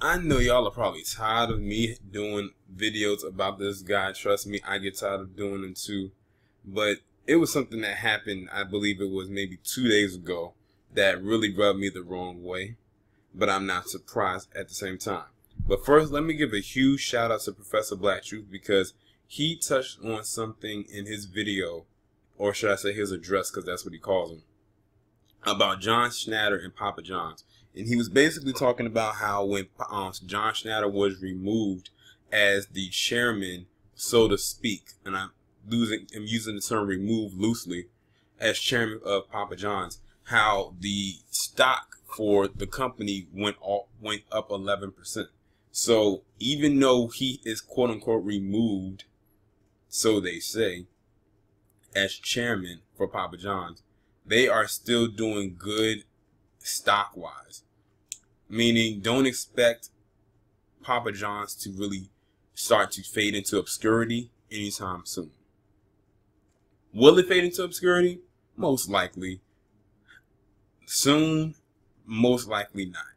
I know y'all are probably tired of me doing videos about this guy. Trust me, I get tired of doing them too. But it was something that happened, I believe it was maybe 2 days ago, that really rubbed me the wrong way. But I'm not surprised at the same time. But first, let me give a huge shout out to Professor Black Truth, because he touched on something in his video, or should I say his address, because that's what he calls them, about John Schnatter and Papa John's. And he was basically talking about how when John Schnatter was removed as the chairman, so to speak, and I'm using the term "remove" loosely, as chairman of Papa John's, how the stock for the company went up 11%. So even though he is quote unquote removed, so they say, as chairman for Papa John's, they are still doing good stock wise. Meaning, don't expect Papa John's to really start to fade into obscurity anytime soon. Will it fade into obscurity? Most likely. Soon, most likely not.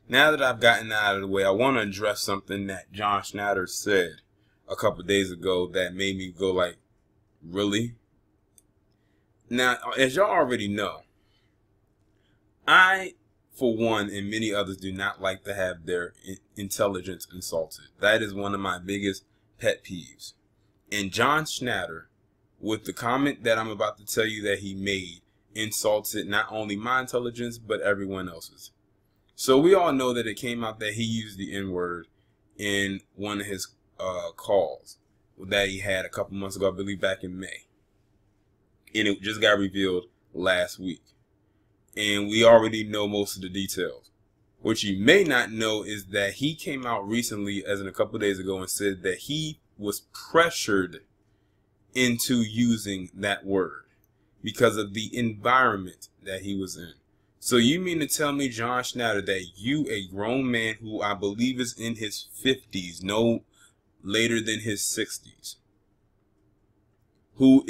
Now that I've gotten that out of the way, I want to address something that John Schnatter said a couple days ago that made me go like, really? Now, as y'all already know, I, for one, and many others, do not like to have their intelligence insulted. That is one of my biggest pet peeves. And John Schnatter, with the comment that I'm about to tell you that he made, insulted not only my intelligence, but everyone else's. So we all know that it came out that he used the N-word in one of his calls that he had a couple months ago, I believe back in May. And it just got revealed last week. And we already know most of the details. What you may not know is that he came out recently, as in a couple of days ago, and said that he was pressured into using that word because of the environment that he was in. So you mean to tell me, John Schnatter, that you, a grown man who I believe is in his 50s, no later than his 60s, who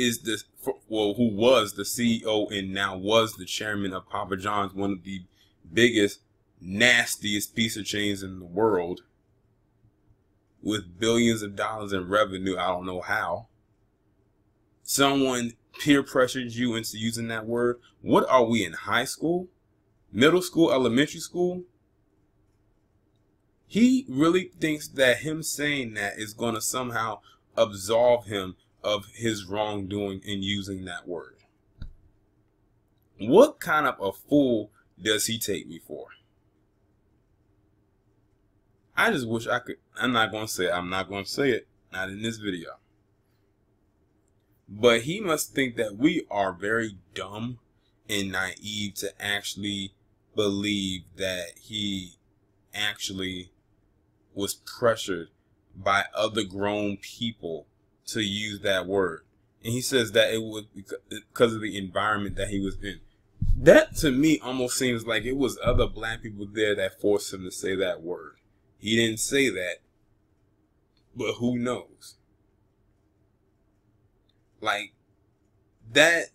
was the CEO and now was the chairman of Papa John's, one of the biggest, nastiest pizza chains in the world, with billions of dollars in revenue, I don't know how, someone peer pressured you into using that word? What are we, in high school? Middle school, elementary school? He really thinks that him saying that is going to somehow absolve him of his wrongdoing in using that word. What kind of a fool does he take me for? I just wish I could. I'm not going to say it. Not in this video. But he must think that we are very dumb and naive to actually believe that he actually was pressured by other grown people to use that word. And he says that it was because of the environment that he was in. That to me almost seems like it was other black people there that forced him to say that word. He didn't say that, but who knows? Like, that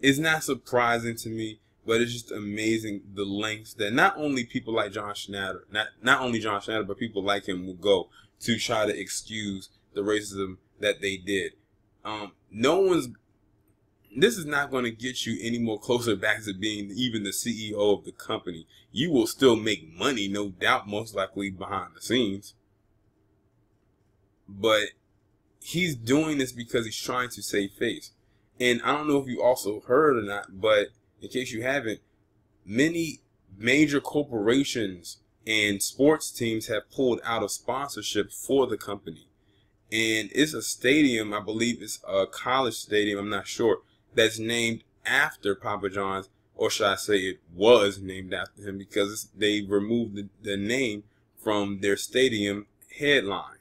is not surprising to me, but it's just amazing the lengths that not only people like John Schnatter, not only John Schnatter, but people like him will go to try to excuse the racism that they did. This is not going to get you any more closer back to being even the CEO of the company. You will still make money, no doubt, most likely behind the scenes. But he's doing this because he's trying to save face. And I don't know if you also heard or not, but in case you haven't, many major corporations and sports teams have pulled out of sponsorship for the company. And it's a stadium, I believe it's a college stadium, I'm not sure, that's named after Papa John's, or should I say it was named after him, because they removed the name from their stadium headline.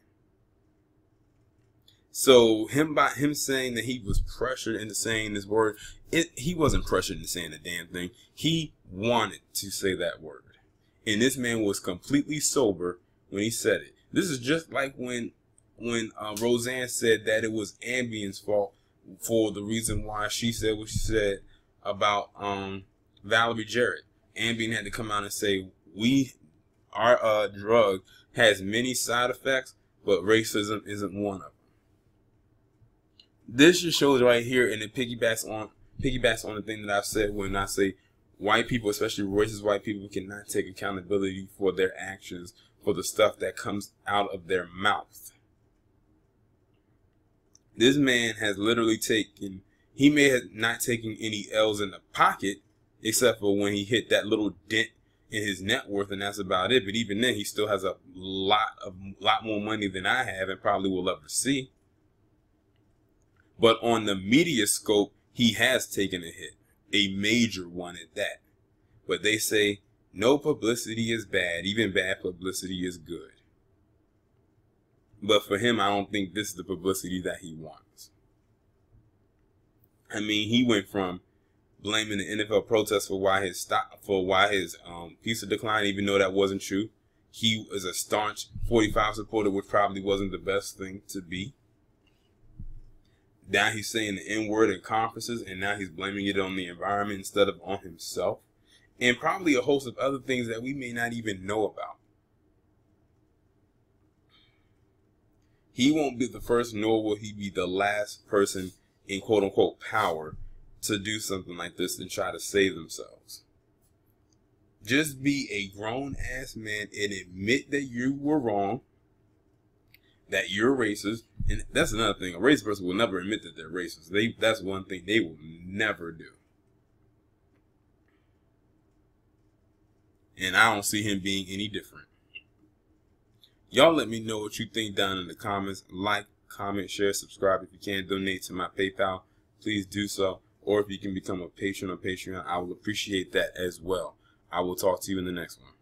So him saying that he was pressured into saying this word, he wasn't pressured into saying a damn thing. He wanted to say that word. And this man was completely sober when he said it. This is just like when Roseanne said that it was Ambien's fault for the reason why she said what she said about Valerie Jarrett. Ambien had to come out and say, we our drug has many side effects, but racism isn't one of them. This just shows right here, and it piggybacks on the thing that I've said when I say white people, especially racist white people, cannot take accountability for their actions, for the stuff that comes out of their mouth. This man has literally taken, he may have not taken any L's in the pocket, except for when he hit that little dent in his net worth, and that's about it. But even then, he still has a lot more money than I have and probably will ever see. But on the media scope, he has taken a hit, a major one at that. But they say no publicity is bad, even bad publicity is good. But for him, I don't think this is the publicity that he wants. I mean, he went from blaming the NFL protests for why his pizza declined, even though that wasn't true. He was a staunch 45 supporter, which probably wasn't the best thing to be. Now he's saying the N-word in conferences, and now he's blaming it on the environment instead of on himself. And probably a host of other things that we may not even know about. He won't be the first, nor will he be the last person in quote-unquote power to do something like this and try to save themselves. Just be a grown-ass man and admit that you were wrong, that you're racist. And that's another thing. A racist person will never admit that they're racist. That's one thing they will never do. And I don't see him being any different. Y'all let me know what you think down in the comments. Like, comment, share, subscribe. If you can, donate to my PayPal, please do so. Or if you can become a patron on Patreon, I will appreciate that as well. I will talk to you in the next one.